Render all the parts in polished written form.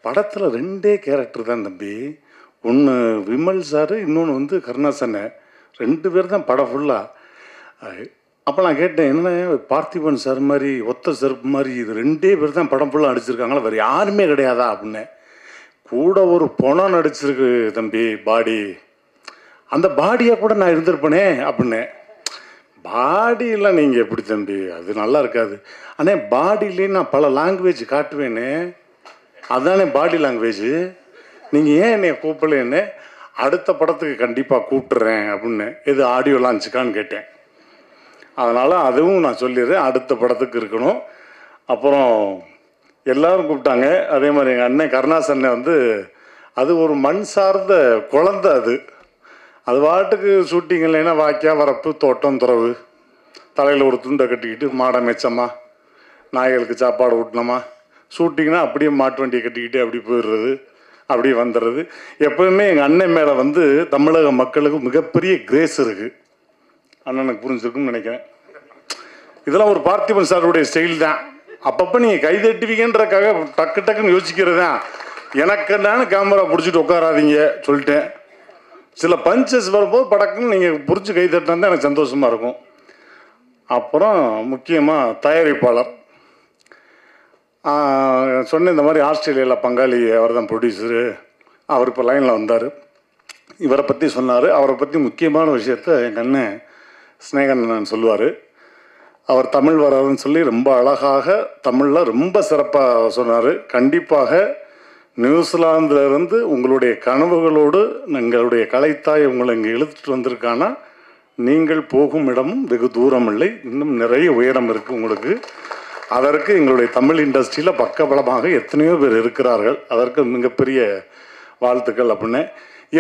படத்தில் 2 கேரக்டர் தான் தம்பி. ஒன்று விமல் சார், இன்னொன்று வந்து கருணாசன். 2 பேர் தான் படம் ஃபுல்லாக. அப்போ நான் கேட்டேன், என்ன பார்த்திபன் சார் மாதிரி ஒத்த செருப்பு மாதிரி இது 2 பேர் தான் படம் ஃபுல்லாக நடிச்சிருக்காங்களா, வேறு யாருமே கிடையாதா அப்படின்னு. கூட ஒரு பொணம் நடிச்சிருக்கு தம்பி, பாடி. அந்த பாடியை கூட நான் இருந்திருப்பேனே அப்படின்னு. பாடியெல்லாம் நீங்கள் எப்படி தம்பி, அது நல்லா இருக்காது. ஆனால் பாடியிலே நான் பல லாங்குவேஜ் காட்டுவேனே, அதுதானே பாடி லாங்குவேஜ். நீங்கள் ஏன் என்னை கூப்பிடலன்னு, அடுத்த படத்துக்கு கண்டிப்பாக கூப்பிட்டுறேன் அப்படின்னு. எது ஆடியோ லான்ச்சுக்கான்னு கேட்டேன். அதனால் அதுவும் நான் சொல்லிடுறேன், அடுத்த படத்துக்கு இருக்கணும். அப்புறம் எல்லோரும் கூப்பிட்டாங்க. அதே மாதிரி எங்கள் அண்ணன் கருணாசன்னை வந்து அது ஒரு மண் சார்ந்த குழந்தை. அது பாட்டுக்கு ஷூட்டிங் இல்லைன்னா வாக்கியா வரப்பு தோட்டம் துறவு, தலையில் ஒரு துண்டை கட்டிக்கிட்டு மாடை மெச்சம்மா, நாய்களுக்கு சாப்பாடு ஊட்டினோமா, ஷூட்டிங்னா அப்படியே மாட்டு வண்டியை கட்டிக்கிட்டு அப்படி போயிடுறது, அப்படியே வந்துடுறது. எப்போவுமே எங்கள் அண்ணன் மேலே வந்து தமிழக மக்களுக்கு மிகப்பெரிய கிரேஸ் இருக்குது. அண்ணனுக்கு புரிஞ்சிருக்குன்னு நினைக்கிறேன். இதெல்லாம் ஒரு பார்த்திபன் சாருடைய ஸ்டைல் தான். அப்பப்போ நீங்கள் கை தட்டுவீங்கன்றக்காக டக்கு டக்குன்னு யோசிக்கிறது தான். எனக்கு நான் கேமரா பிடிச்சிட்டு உட்காராதீங்க சொல்லிட்டேன். சில பஞ்சஸ் வரும்போது படக்குன்னு நீங்கள் பிடிச்சி கை தட்டினா தான் எனக்கு சந்தோஷமாக இருக்கும். அப்புறம் முக்கியமாக தயாரிப்பாளர் சொன்ன இந்த மாதிரி ஆஸ்திரேலியாவில் பங்காளி அவர் தான் ப்ரொடியூசரு. அவர் இப்போ லைனில் வந்தார். இவரை பற்றி சொன்னார். அவரை பற்றி முக்கியமான விஷயத்த எங்கள் அண்ணன் ஸ்னேகன் சொல்லுவார். அவர் தமிழ் வராதுன்னு சொல்லி ரொம்ப அழகாக தமிழில் ரொம்ப சிறப்பாக சொன்னார். கண்டிப்பாக நியூசிலாந்திலிருந்து உங்களுடைய கனவுகளோடு எங்களுடைய கலைத்தாய் உங்களை இங்கே இழுத்துட்டு வந்திருக்கானா, நீங்கள் போகும் இடமும் வெகு தூரம் இல்லை, இன்னும் நிறைய உயரம் இருக்குது உங்களுக்கு. அதற்கு எங்களுடைய தமிழ் இண்டஸ்ட்ரியில் பக்கபலமாக எத்தனையோ பேர் இருக்கிறார்கள். அதற்கு மிகப்பெரிய வாழ்த்துக்கள் அப்படின்னு.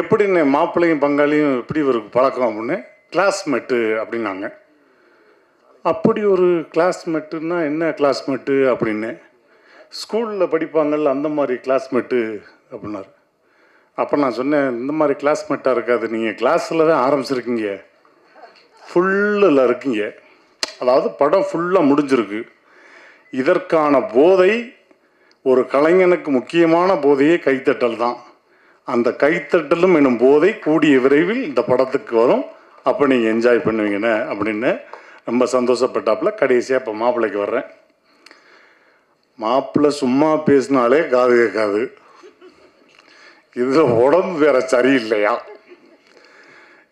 எப்படின்னு மாப்பிள்ளையும் பங்காளியும் எப்படி இவருக்கு பழக்கம் அப்படின்னு, கிளாஸ்மேட்டு அப்படின்னாங்க. அப்படி ஒரு கிளாஸ்மேட்டுன்னா என்ன கிளாஸ்மேட்டு அப்படின்னு, ஸ்கூலில் படிப்பாங்கள்ல அந்த மாதிரி கிளாஸ்மேட்டு அப்படின்னாரு. அப்போ நான் சொன்னேன், இந்த மாதிரி கிளாஸ்மேட்டாக இருக்காது, நீங்கள் கிளாஸில் தான் ஆரம்பிச்சிருக்கீங்க, ஃபுல்லில் இருக்கீங்க. அதாவது படம் ஃபுல்லாக முடிஞ்சிருக்கு. இதற்கான போதை ஒரு கலைஞனுக்கு முக்கியமான போதையே கைத்தட்டல் தான். அந்த கைத்தட்டலும் என்னும் போதை கூடிய விரைவில் இந்த படத்துக்கு வரும். அப்போ நீங்கள் என்ஜாய் பண்ணுவீங்கண்ணே அப்படின்னு ரொம்ப சந்தோஷப்பட்டாப்புல. கடைசியாக இப்போ மாப்பிள்ளைக்கு வர்றேன். மாப்பிள்ளை சும்மா பேசினாலே காது கேட்காது. இதில் உடம்பு வேற சரியில்லையா?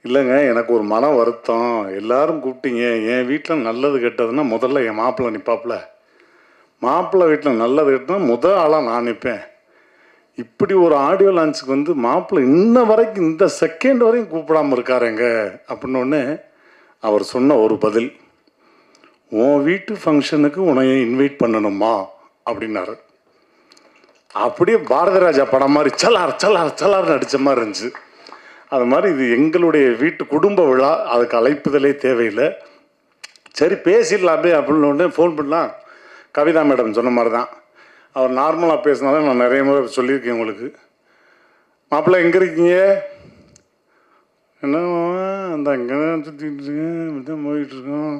இல்லைங்க, எனக்கு ஒரு மன வருத்தம். எல்லாரும் கூப்பிட்டீங்க, என் வீட்டில் நல்லது கெட்டதுன்னா முதல்ல என் மாப்பிள்ளை நிற்பாப்புல. மாப்பிள்ளை வீட்டில் நல்லது கெட்டதுன்னா முதல் ஆளாக நான் நிற்பேன். இப்படி ஒரு ஆடியோ லான்ச்சுக்கு வந்து மாப்பிள்ளை இன்ன வரைக்கும் இந்த செகண்ட் வரைக்கும் கூப்பிடாமல் இருக்காருங்க அப்படின்னோடனே அவர் சொன்ன ஒரு பதில், உன் வீட்டு ஃபங்க்ஷனுக்கு உன்னைய இன்வைட் பண்ணணுமா அப்படின்னாரு. அப்படியே பாரதிராஜா படம் மாதிரி சலார் சலார் சலார்னு அடித்த மாதிரி இருந்துச்சு. அது மாதிரி இது எங்களுடைய வீட்டு குடும்ப விழா, அதுக்கு அழைப்புதலே தேவையில்லை. சரி பேசிடலாமே அப்படின்னு ஃபோன் பண்ணலாம். கவிதா மேடம் சொன்ன மாதிரி தான், அவர் நார்மலாக பேசினாலும் நான் நிறைய முறை சொல்லியிருக்கேன் உங்களுக்கு. மாப்பிள்ளை எங்கே இருக்கீங்க? என்ன அந்த அங்கே தான் சுற்றிட்டு இருக்கேன், இப்படி தான் போயிட்டுருக்கோம்.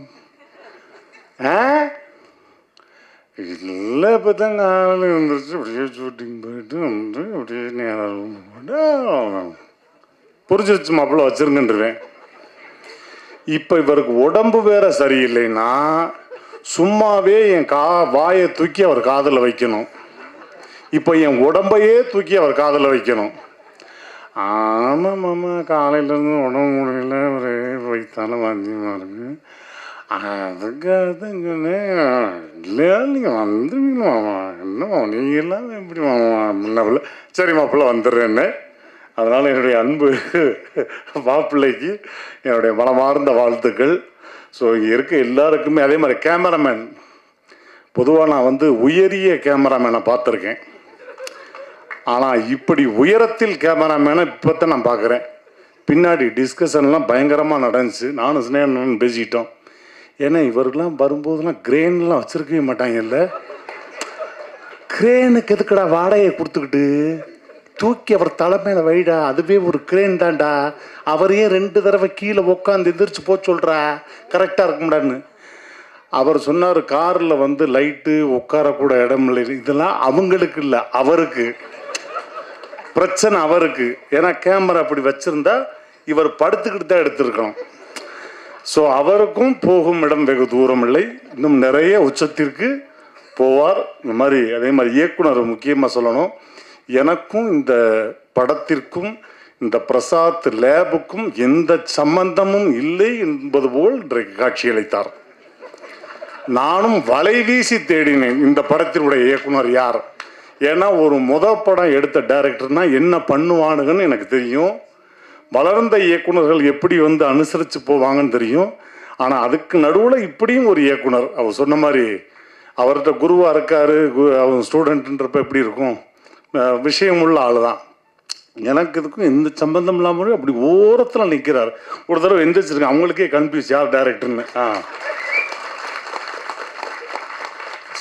இல்லை இப்போ தான் காலையில் வந்துருச்சு, அப்படியே ஷூட்டிங் போயிட்டு வந்து அப்படியே நேரம் போட்டு புரிஞ்சிருச்சு மாப்பிள்ளை வச்சுருங்கன்றேன். இப்போ இவருக்கு உடம்பு வேற சரியில்லைன்னா சும்மாவே என் வாயை தூக்கி அவர் காதில் வைக்கணும். இப்போ என் உடம்பையே தூக்கி அவர் காதில் வைக்கணும். ஆமாம் மாமா, காலையிலேருந்து உடம்பு முடியல, ஒரே வயிற்றால வாந்தியமாக இருக்கு. அதுக்காக தான் சொன்னேன், இல்லையா நீங்கள் வந்துடுவீங்க மாமா, என்ன மாமா நீங்கள் எல்லாம் எப்படி மாமா முன்னாப்பில். சரி மாப்பிள்ளை வந்துடுறேன்னு. அதனால் என்னுடைய அன்பு மாப்பிள்ளைக்கு என்னுடைய மனமார்ந்த வாழ்த்துக்கள். ஸோ இங்கே இருக்க எல்லாருக்குமே அதே மாதிரி கேமராமேன். பொதுவாக நான் வந்து உயரிய கேமராமேனை பார்த்துருக்கேன், ஆனால் இப்படி உயரத்தில் கேமராமேனை இப்போ தான் நான் பார்க்குறேன். பின்னாடி டிஸ்கஷன்லாம் பயங்கரமாக நடந்துச்சு. நானும் ஸ்னேகன் பேசிக்கிட்டோம். ஏன்னா இவருக்கெல்லாம் வரும்போதெல்லாம் கிரேன்லாம் வச்சுருக்கவே மாட்டாங்கல்ல. கிரேனுக்கு எதுக்குடா வாடகையை கொடுத்துக்கிட்டு, தூக்கி அவர் தலைமையில வைடா, அதுவே ஒரு கிரேன் தான்டா. அவரையே 2 தடவை கீழே உட்காந்து எந்திரிச்சு போக சொல்கிறா, கரெக்டாக இருக்க முடியாதுன்னு. அவர் சொன்னார், காரில் வந்து லைட்டு உட்காரக்கூட இடம் இல்லை, இதெல்லாம் அவங்களுக்கு இல்லை அவருக்கு. பிரச்சனை அவருக்கு. ஏன்னா கேமரா அப்படி வச்சிருந்தா இவர் படுத்துக்கிட்டு தான் எடுத்திருக்கணும். ஸோ அவருக்கும் போகும் இடம் வெகு தூரம் இல்லை, இன்னும் நிறைய உச்சத்திற்கு போவார். இந்த மாதிரி அதே மாதிரி இயக்குனர் முக்கியமாக சொல்லணும், எனக்கும் இந்த படத்திற்கும் இந்த பிரசாத் லேபுக்கும் எந்த சம்பந்தமும் இல்லை என்பது போல் இன்றைக்கு காட்சியளித்தார். நானும் வலை வீசி தேடினேன் இந்த படத்தினுடைய இயக்குனர் யார். ஏன்னா ஒரு படம் எடுத்த டைரக்டர்னா என்ன பண்ணுவானுங்கன்னு எனக்கு தெரியும். வளர்ந்த இயக்குனர்கள் எப்படி அனுசரித்து போவாங்கன்னு தெரியும். ஆனால் அதுக்கு நடுவில் இப்படியும் ஒரு இயக்குனர், அவர் சொன்ன மாதிரி அவர்கிட்ட குருவாக இருக்காரு, அவர் ஸ்டூடெண்ட்ன்றப்ப எப்படி இருக்கும், விஷயம் உள்ள ஆள் தான். எனக்கு இதுக்கும் எந்த சம்பந்தம் இல்லாமல் அப்படி ஓரத்தில் நிற்கிறார். ஒரு தடவை எந்திரிச்சிருக்கேன், அவங்களுக்கே கன்ஃபியூஸ் யார் டைரக்டர்னு.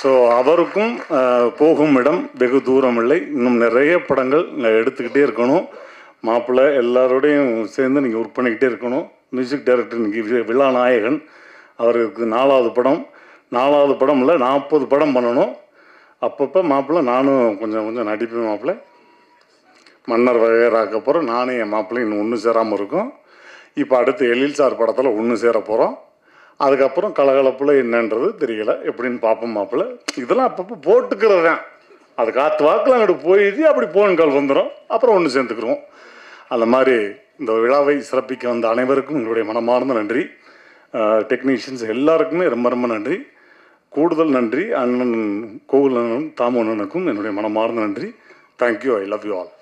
ஸோ அவருக்கும் போகும் இடம் வெகு தூரம் இல்லை, இன்னும் நிறைய படங்கள் எடுத்துக்கிட்டே இருக்கணும். மாப்பிள்ளை எல்லாரோடையும் சேர்ந்து நீங்கள் ஒர்க் பண்ணிக்கிட்டே இருக்கணும். மியூசிக் டைரக்டர் இன்றைக்கி விழா நாயகன், அவருக்கு 4வது படம். 4வது படம் இல்லை, 40 படம் பண்ணணும். அப்பப்போ மாப்பிள்ளை நானும் கொஞ்சம் நடிப்பேன். மாப்பிள்ளை மன்னர் வகையராக்க போகிறோம், நானும் என் மாப்பிள்ளை இன்னும் ஒன்று சேராமல் இருக்கும். இப்போ அடுத்து எழில் சார் படத்தில் ஒன்று சேர போகிறோம். அதுக்கப்புறம் கலகலப்பில் என்னன்றது தெரியல, எப்படின்னு பார்ப்போம். மாப்பிள்ளை இதெல்லாம் அப்பப்போ போட்டுக்கிறது தான், அது காற்று வாக்கில் அங்கிட்டு போயிடுச்சு, அப்படி போன் கால் வந்துடும், அப்புறம் ஒன்று சேர்ந்துக்குருவோம். அந்த மாதிரி இந்த விழாவை சிறப்பிக்க வந்த அனைவருக்கும் எங்களுடைய மனமார்ந்த நன்றி. டெக்னீஷியன்ஸ் எல்லாருக்குமே ரொம்ப ரொம்ப நன்றி. கூடுதல் நன்றி அண்ணன் கோகுல் அண்ணன் தாமு அண்ணனுக்கும் என்னுடைய மனமார்ந்த நன்றி. Thank you. I love you all.